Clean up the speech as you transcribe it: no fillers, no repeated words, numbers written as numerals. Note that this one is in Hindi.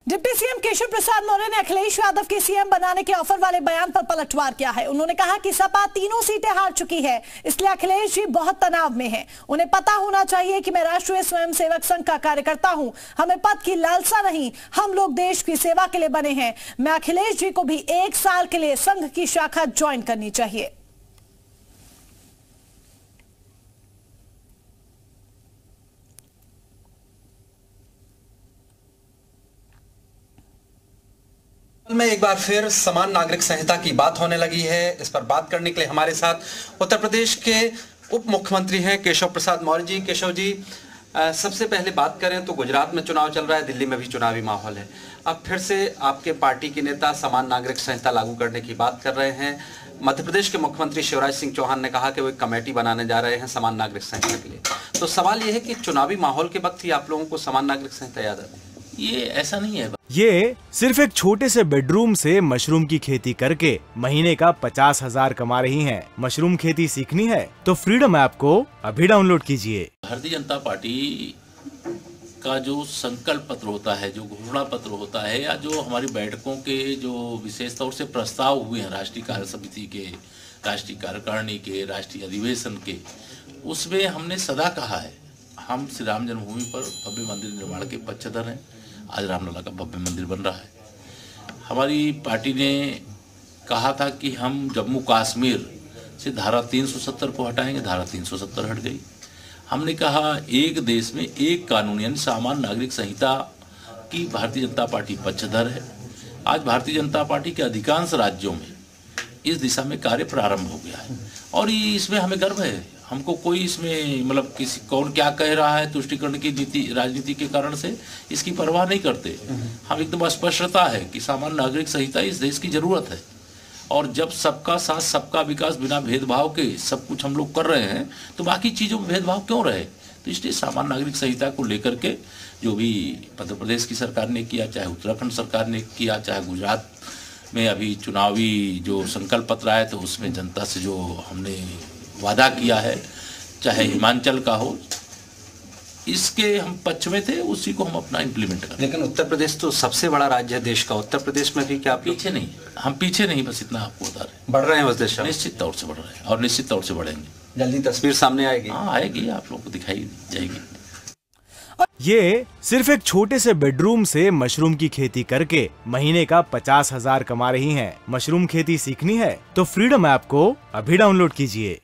डिप्टी सीएम केशव प्रसाद मौर्य ने अखिलेश यादव के सीएम बनाने के ऑफर वाले बयान पर पलटवार किया है। उन्होंने कहा कि सपा तीनों सीटें हार चुकी है, इसलिए अखिलेश जी बहुत तनाव में हैं। उन्हें पता होना चाहिए कि मैं राष्ट्रीय स्वयंसेवक संघ का कार्यकर्ता हूं, हमें पद की लालसा नहीं, हम लोग देश की सेवा के लिए बने हैं। मैं अखिलेश जी को भी 1 साल के लिए संघ की शाखा ज्वाइन करनी चाहिए। में एक बार फिर समान नागरिक संहिता की बात होने लगी है। इस पर बात करने के लिए हमारे साथ उत्तर प्रदेश के उप मुख्यमंत्री हैं केशव प्रसाद मौर्य जी। केशव जी, सबसे पहले बात करें तो गुजरात में चुनाव चल रहा है, दिल्ली में भी चुनावी माहौल है। अब फिर से आपके पार्टी के नेता समान नागरिक संहिता लागू करने की बात कर रहे हैं। मध्य प्रदेश के मुख्यमंत्री शिवराज सिंह चौहान ने कहा कि वो एक कमेटी बनाने जा रहे हैं समान नागरिक संहिता के लिए। तो सवाल ये है कि चुनावी माहौल के वक्त ही आप लोगों को समान नागरिक संहिता याद आती है? ये ऐसा नहीं है। ये सिर्फ एक छोटे से बेडरूम से मशरूम की खेती करके महीने का 50,000 कमा रही हैं। मशरूम खेती सीखनी है तो फ्रीडम ऐप को अभी डाउनलोड कीजिए। भारतीय जनता पार्टी का जो संकल्प पत्र होता है, जो घोषणा पत्र होता है, या जो हमारी बैठकों के जो विशेष तौर से प्रस्ताव हुए हैं राष्ट्रीय कार्य समिति के, राष्ट्रीय कार्यकारिणी के, राष्ट्रीय अधिवेशन के, उसमें हमने सदा कहा है हम श्री राम जन्मभूमि पर भव्य मंदिर निर्माण के पक्षधर हैं। आज रामलला का भव्य मंदिर बन रहा है। हमारी पार्टी ने कहा था कि हम जम्मू कश्मीर से धारा 370 को हटाएंगे, धारा 370 हट गई। हमने कहा एक देश में एक कानून यानी समान नागरिक संहिता की भारतीय जनता पार्टी पक्षधर है। आज भारतीय जनता पार्टी के अधिकांश राज्यों में इस दिशा में कार्य प्रारंभ हो गया है और ये इसमें हमें गर्व है। हमको कोई इसमें मतलब किसी कौन क्या कह रहा है तुष्टीकरण की नीति राजनीति के कारण से इसकी परवाह नहीं करते। हम एकदम स्पष्टता है कि सामान्य नागरिक संहिता इस देश की जरूरत है और जब सबका साथ सबका विकास बिना भेदभाव के सब कुछ हम लोग कर रहे हैं तो बाकी चीज़ों में भेदभाव क्यों रहे। तो इसलिए सामान्य नागरिक संहिता को लेकर के जो भी मध्य प्रदेश की सरकार ने किया, चाहे उत्तराखंड सरकार ने किया, चाहे गुजरात में अभी चुनावी जो संकल्प पत्र आया तो उसमें जनता से जो हमने वादा किया है, चाहे हिमाचल का हो, इसके हम पक्ष में थे, उसी को हम अपना इम्प्लीमेंट करें। लेकिन उत्तर प्रदेश तो सबसे बड़ा राज्य है देश का, उत्तर प्रदेश में भी क्या पीछे नहीं, हम पीछे नहीं, बस इतना आपको बता रहे हैं। बढ़ रहे हैं उस दिशा में? निश्चित तौर से बढ़ रहे हैं और निश्चित तौर से बढ़ेंगे। जल्दी तस्वीर सामने आएगी? हाँ आएगी, आप लोगों को दिखाई जाएगी। ये सिर्फ एक छोटे से बेडरूम से मशरूम की खेती करके महीने का 50,000 कमा रही हैं। मशरूम खेती सीखनी है तो फ्रीडम ऐप को अभी डाउनलोड कीजिए।